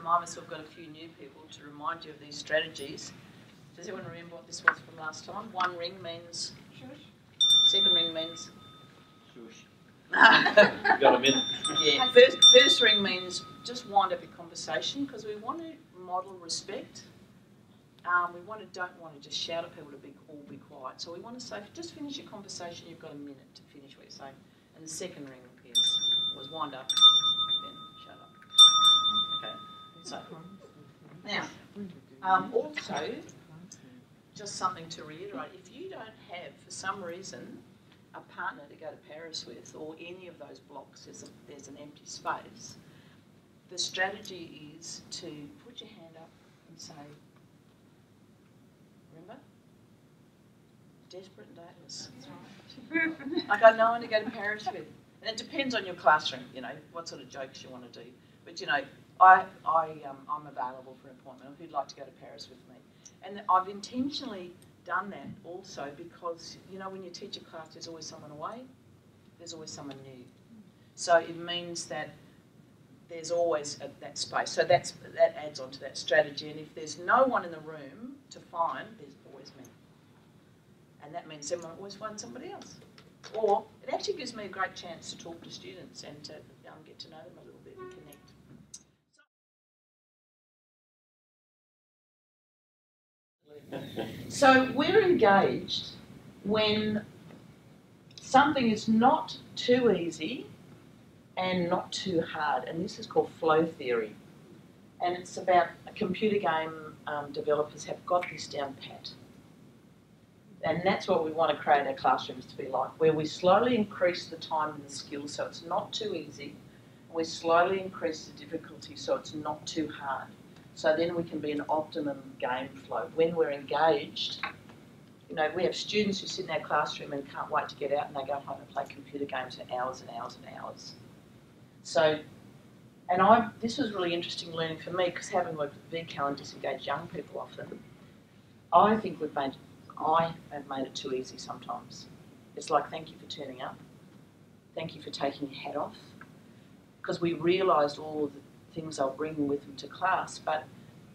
remind myself, I've got a few new people to remind you of these strategies. Does everyone remember what this was from last time? One ring means shush. Second ring means shush. You've got a minute. Yeah. First ring means just wind up your conversation because we want to model respect. We don't want to just shout at people to all be quiet. So we want to say, just finish your conversation. You've got a minute to finish what you're saying. And the second ring was wind up, then shut up. Okay. So now, also, just something to reiterate: if you don't have, for some reason, a partner to go to Paris with, or any of those blocks, there's an empty space. The strategy is to put your hand up and say, remember? Desperate and dateless. That's right. Like, I know one to go to Paris with. And it depends on your classroom, you know, what sort of jokes you want to do. But, you know, I'm available for an appointment. Who'd like to go to Paris with me? And I've intentionally done that also because, you know, when you teach a class, there's always someone away. There's always someone new. So it means that there's always that space. So that adds on to that strategy. And if there's no one in the room to find, there's always me. And that means someone always finds somebody else. Or it actually gives me a great chance to talk to students and to get to know them a little bit and connect. So we're engaged when something is not too easy and not too hard, and this is called flow theory. And it's about computer game developers have got this down pat. And that's what we want to create our classrooms to be like, where we slowly increase the time and the skill so it's not too easy. We slowly increase the difficulty so it's not too hard. So then we can be an optimum game flow. When we're engaged, you know, we have students who sit in our classroom and can't wait to get out and they go home and play computer games for hours and hours and hours. So, and this was really interesting learning for me because having worked with VCAL and disengaged young people often, I think I have made it too easy sometimes. It's like, thank you for turning up. Thank you for taking your hat off. Because we realised all of the things they were bringing with them to class, but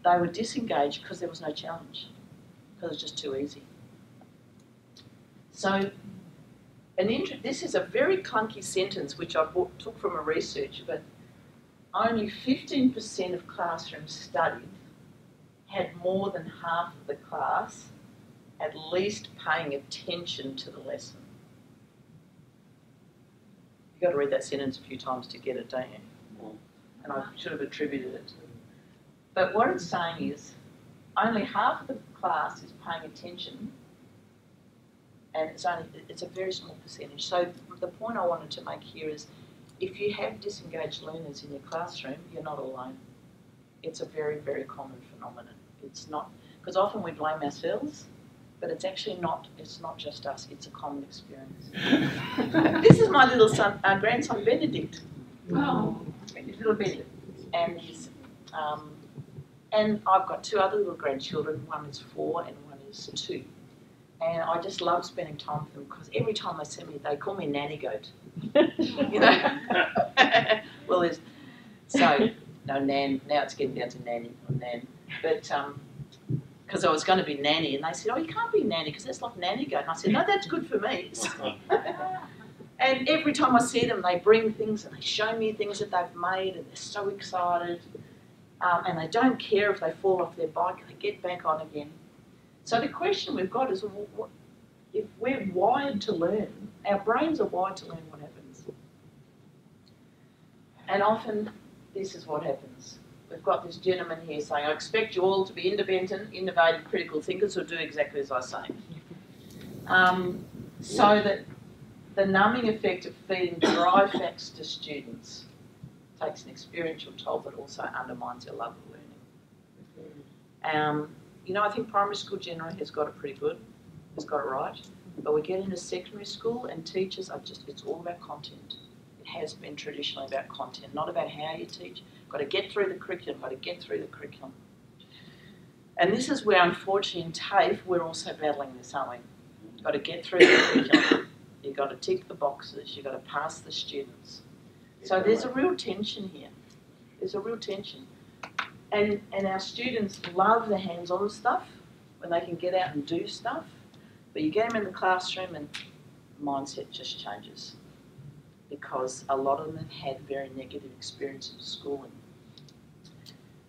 they were disengaged because there was no challenge, because it was just too easy. So, this is a very clunky sentence which I took from a research, but only 15% of classrooms studied had more than half of the class at least paying attention to the lesson. You've got to read that sentence a few times to get it, don't you? And I should have attributed it to them. But what it's saying is only half of the class is paying attention, and it's a very small percentage. So the point I wanted to make here is if you have disengaged learners in your classroom, you're not alone. It's a very, very common phenomenon. It's not, because often we blame ourselves, but it's actually not, it's not just us, it's a common experience. This is my little son, grandson Benedict. Oh. His little Benedict. And and I've got two other little grandchildren, one is 4 and one is 2. And I just love spending time with them because every time they see me, they call me Nanny Goat. You know? Well, no, Nan, now it's getting down to Nanny or Nan. But, because I was going to be Nanny, and they said, oh, you can't be Nanny because that's like Nanny Goat. And I said, no, that's good for me. And every time I see them, they bring things and they show me things that they've made, and they're so excited. And they don't care if they fall off their bike, they get back on again. So the question we've got is, if we're wired to learn, our brains are wired to learn what happens. And often, this is what happens. We've got this gentleman here saying, I expect you all to be independent, innovative, critical thinkers who do exactly as I say. So that the numbing effect of feeding dry facts to students takes an experiential toll that also undermines their love of learning. You know, I think primary school generally has got it pretty good, has got it right, but we get into secondary school and teachers are just, it's all about content. It has been traditionally about content, not about how you teach. Got to get through the curriculum, got to get through the curriculum. And this is where, unfortunately, in TAFE, we're also battling this, aren't we? You've got to get through the curriculum, you've got to tick the boxes, you've got to pass the students. So there's a real tension here. There's a real tension. And our students love the hands-on stuff when they can get out and do stuff. But you get them in the classroom and mindset just changes, because a lot of them have had very negative experiences of schooling.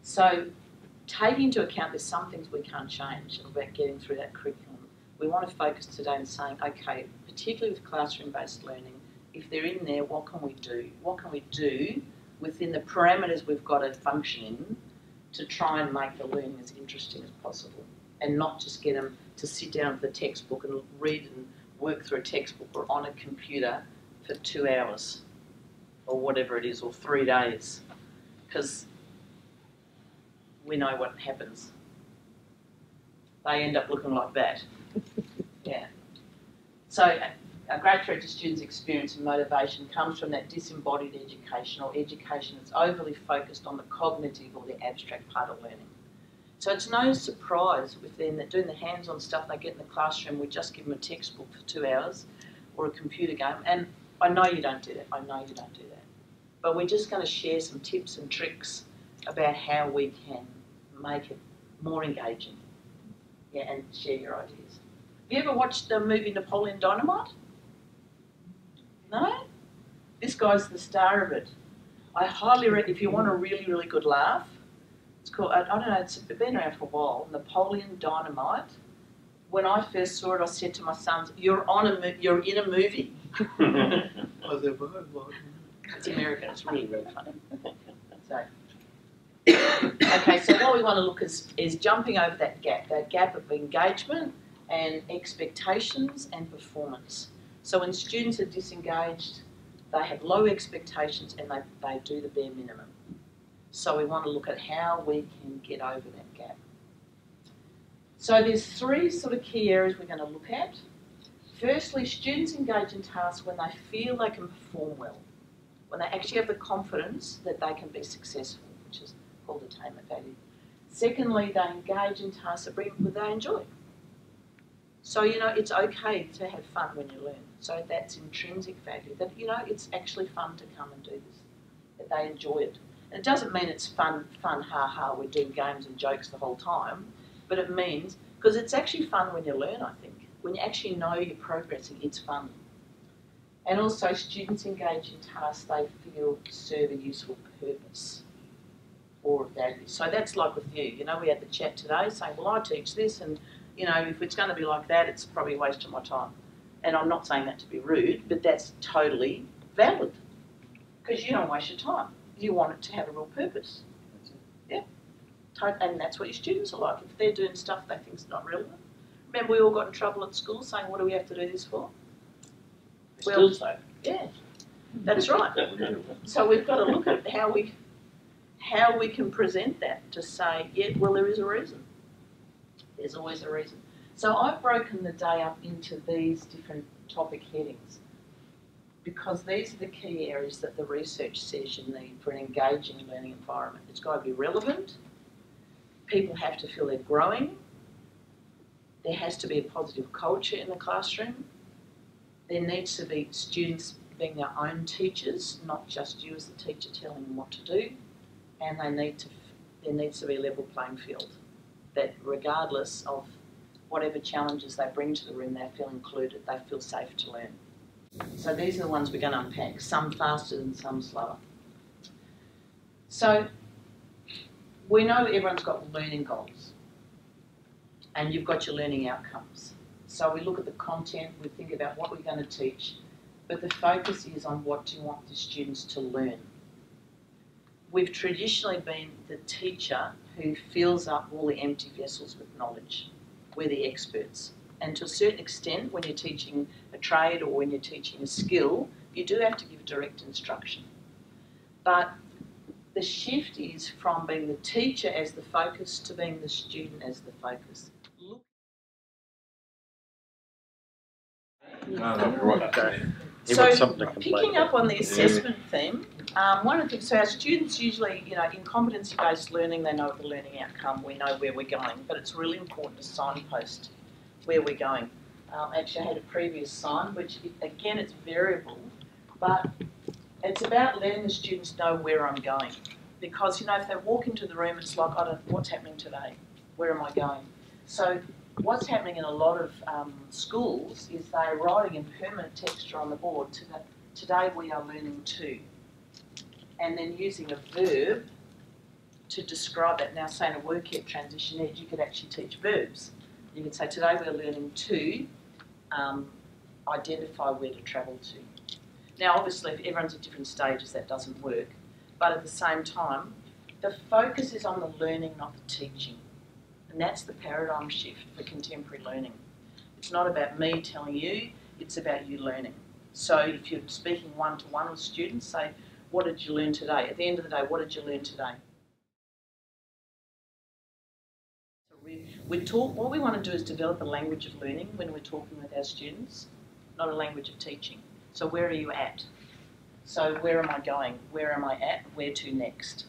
So taking into account there's some things we can't change about getting through that curriculum, we want to focus today on saying, okay, particularly with classroom-based learning, if they're in there, what can we do? What can we do within the parameters we've got to function in to try and make the learning as interesting as possible, and not just get them to sit down with the textbook and read and work through a textbook or on a computer for 2 hours or whatever it is, or 3 days, because we know what happens. They end up looking like that. Yeah. So a great threat to students' experience and motivation comes from that disembodied education, or education that's overly focused on the cognitive or the abstract part of learning. So it's no surprise with them that doing the hands-on stuff they get in the classroom, we just give them a textbook for 2 hours or a computer game. And I know you don't do that. I know you don't do that. But we're just going to share some tips and tricks about how we can make it more engaging. Yeah, and share your ideas. Have you ever watched the movie Napoleon Dynamite? No? This guy's the star of it. I highly recommend, if you want a really, really good laugh, it's called, I don't know, it's been around for a while, Napoleon Dynamite. When I first saw it, I said to my sons, you're in a movie. It's American, it's really, really funny. So, okay, so what we want to look is jumping over that gap of engagement and expectations and performance. So when students are disengaged, they have low expectations and they do the bare minimum. So we want to look at how we can get over that gap. So there's 3 sort of key areas we're going to look at. Firstly, students engage in tasks when they feel they can perform well, when they actually have the confidence that they can be successful, which is called attainment value. Secondly, they engage in tasks that they enjoy. So, you know, it's okay to have fun when you learn. So that's intrinsic value, that, you know, it's actually fun to come and do this, that they enjoy it. And it doesn't mean it's fun, ha, we're doing games and jokes the whole time, but it means, because it's actually fun when you learn, I think. When you actually know you're progressing, it's fun. And also, students engage in tasks they feel serve a useful purpose or value. So that's like with you. You know, we had the chat today saying, well, I teach this, and, you know, if it's going to be like that, it's probably a waste of my time. And I'm not saying that to be rude, but that's totally valid, because you don't waste your time. You want it to have a real purpose. Yeah. And that's what your students are like. If they're doing stuff they think is not relevant. Remember, we all got in trouble at school saying, what do we have to do this for? Still so. Yeah, that's right. So we've got to look at how we can present that to say, yeah, well, there is a reason. There's always a reason. So I've broken the day up into these different topic headings, because these are the key areas that the research says you need for an engaging learning environment. It's got to be relevant. People have to feel they're growing. There has to be a positive culture in the classroom. There needs to be students being their own teachers, not just you as the teacher telling them what to do. And there needs to be a level playing field, that regardless of whatever challenges they bring to the room, they feel included, they feel safe to learn. So these are the ones we're going to unpack, some faster and some slower. So we know everyone's got learning goals, and you've got your learning outcomes. So we look at the content, we think about what we're going to teach, but the focus is on what do you want the students to learn. We've traditionally been the teacher who fills up all the empty vessels with knowledge. We're the experts. And to a certain extent, when you're teaching a trade or when you're teaching a skill, you do have to give direct instruction. But the shift is from being the teacher as the focus to being the student as the focus. So picking up on the assessment theme, one of the things, so our students usually, you know, in competency-based learning, they know the learning outcome, we know where we're going, but it's really important to signpost where we're going. Actually, I had a previous sign, which, again, it's variable, but it's about letting the students know where I'm going. because, you know, if they walk into the room, it's like, I don't, what's happening today? Where am I going? So what's happening in a lot of schools is they're writing in permanent texture on the board, today we are learning to, and then using a verb to describe that. Now, say in a workhead transition ed, you could actually teach verbs. You could say, today we're learning to identify where to travel to. Now, obviously, if everyone's at different stages, that doesn't work. But at the same time, the focus is on the learning, not the teaching. And that's the paradigm shift for contemporary learning. It's not about me telling you, it's about you learning. So if you're speaking one-to-one with students, say, what did you learn today? At the end of the day, what did you learn today? What we want to do is develop a language of learning when we're talking with our students, not a language of teaching. So where are you at? So where am I going? Where am I at? Where to next?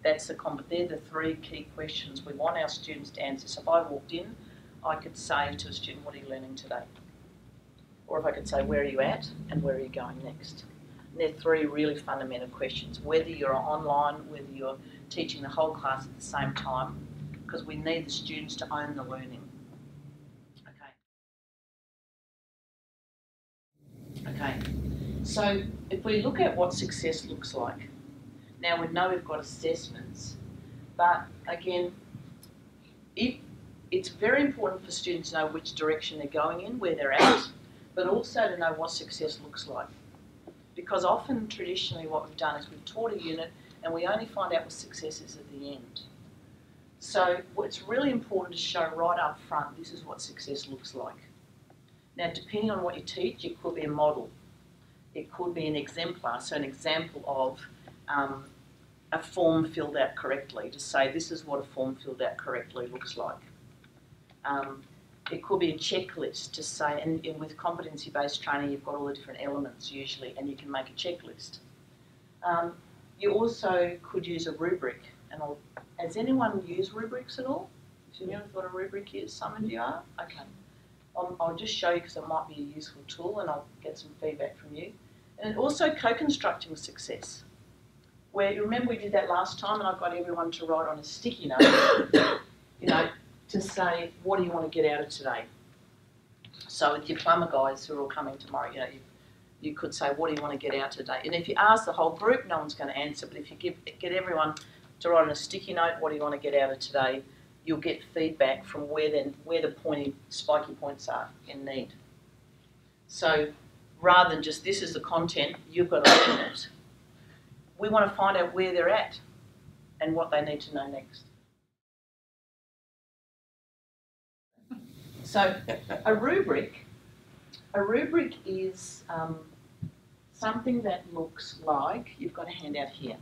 They're the three key questions we want our students to answer. So if I walked in, I could say to a student, what are you learning today? Or if I could say, where are you at and where are you going next? And they're three really fundamental questions, whether you're online, whether you're teaching the whole class at the same time, because we need the students to own the learning. Okay, so if we look at what success looks like, now we know we've got assessments, but again, it's very important for students to know which direction they're going in, where they're at, but also to know what success looks like. Because often, traditionally, what we've done is we've taught a unit and we only find out what success is at the end. So it's really important to show right up front, this is what success looks like. Now, depending on what you teach, it could be a model. It could be an exemplar, so an example of a form filled out correctly, to say this is what a form filled out correctly looks like. It could be a checklist to say, and with competency-based training, you've got all the different elements usually, and you can make a checklist. You also could use a rubric. And has anyone used rubrics at all? Do you know what a rubric is? Some of you are? Okay. I'll just show you because it might be a useful tool and I'll get some feedback from you. And also co-constructing success. Where you remember we did that last time and I got everyone to write on a sticky note, you know, to say, what do you want to get out of today? So with your plumber guys who are all coming tomorrow, you know, you could say, what do you want to get out today? And if you ask the whole group, no one's going to answer, but if you get everyone to write on a sticky note, what do you want to get out of today, you'll get feedback from where the pointy, spiky points are in need. So rather than just this is the content, you've got to learn it. We want to find out where they're at and what they need to know next. So a rubric is something that looks like, you've got a handout here.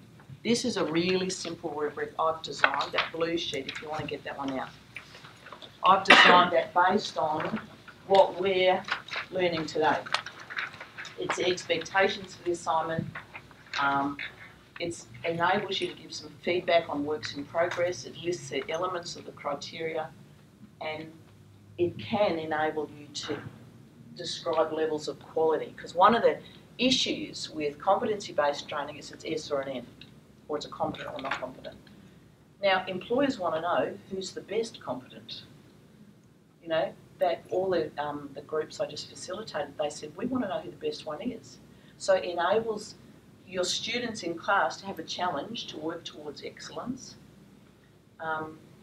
This is a really simple rubric I've designed, that blue sheet, if you want to get that one out. I've designed that based on what we're learning today. It's the expectations for the assignment. It enables you to give some feedback on works in progress. It lists the elements of the criteria, and it can enable you to describe levels of quality. Because one of the issues with competency-based training is it's S or an F, or it's a competent or not competent. Now, employers want to know who's the best competent. You know, that all the groups I just facilitated, they said, we want to know who the best one is. So it enables your students in class to have a challenge to work towards excellence.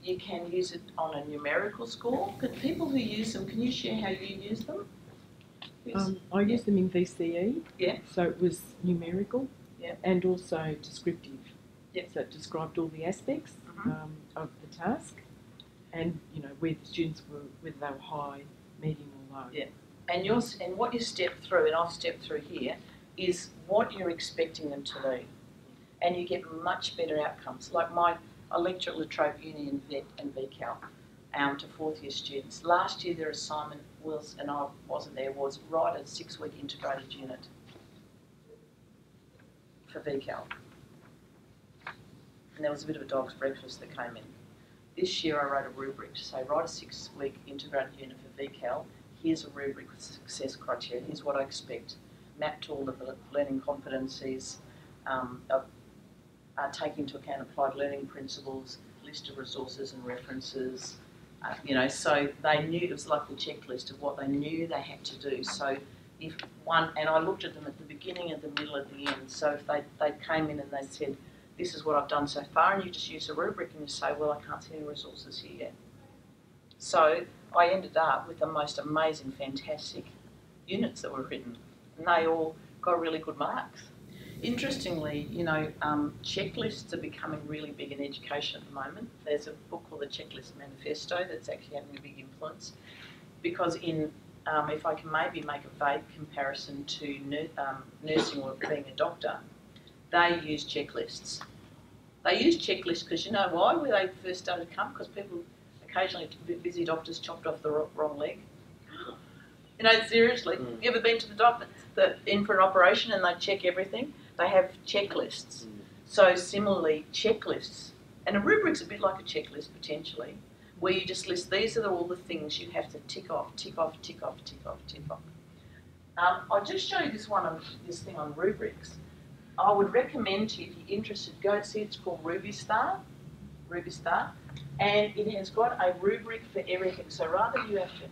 You can use it on a numerical score. But people who use them, can you share how you use them? I use them in VCE. Yeah. So it was numerical. Yeah. And also descriptive. Yeah. So it described all the aspects of the task, and you know where the students were, whether they were high, medium, or low. Yeah. And what you step through, and I've stepped through here, is what you're expecting them to learn, and you get much better outcomes. Like I lecture at La Trobe Uni in VET and VCAL to fourth year students. Last year their assignment was, and I wasn't there, was write a 6-week integrated unit for VCAL. And there was a bit of a dog's breakfast that came in. This year I wrote a rubric to say, write a 6-week integrated unit for VCAL. Here's a rubric with success criteria. Here's what I expect. Mapped to all the learning competencies of take into account applied learning principles, list of resources and references. You know, so they knew, it was like the checklist of what they knew they had to do. So if one, and I looked at them at the beginning, at the middle, at the end. So if they came in and they said, this is what I've done so far, and you just use a rubric and you say, well, I can't see any resources here yet. So I ended up with the most amazing, fantastic units that were written, and they all got really good marks. Interestingly, you know, checklists are becoming really big in education at the moment. There's a book called The Checklist Manifesto that's actually having a big influence, because in, if I can maybe make a vague comparison to nursing or being a doctor, they use checklists. They use checklists because, you know why, where they first started to come? Because people, occasionally busy doctors chopped off the wrong leg. You know, seriously, you ever been to the doctor in for an operation and they check everything? They have checklists. So similarly, checklists, and a rubric's a bit like a checklist potentially, where you just list, these are all the things you have to tick off, tick off, tick off, tick off, tick off. I'll just show you this thing on rubrics. I would recommend to you, if you're interested, go and see, it's called RubyStar, and it has got a rubric for everything. So rather than you have to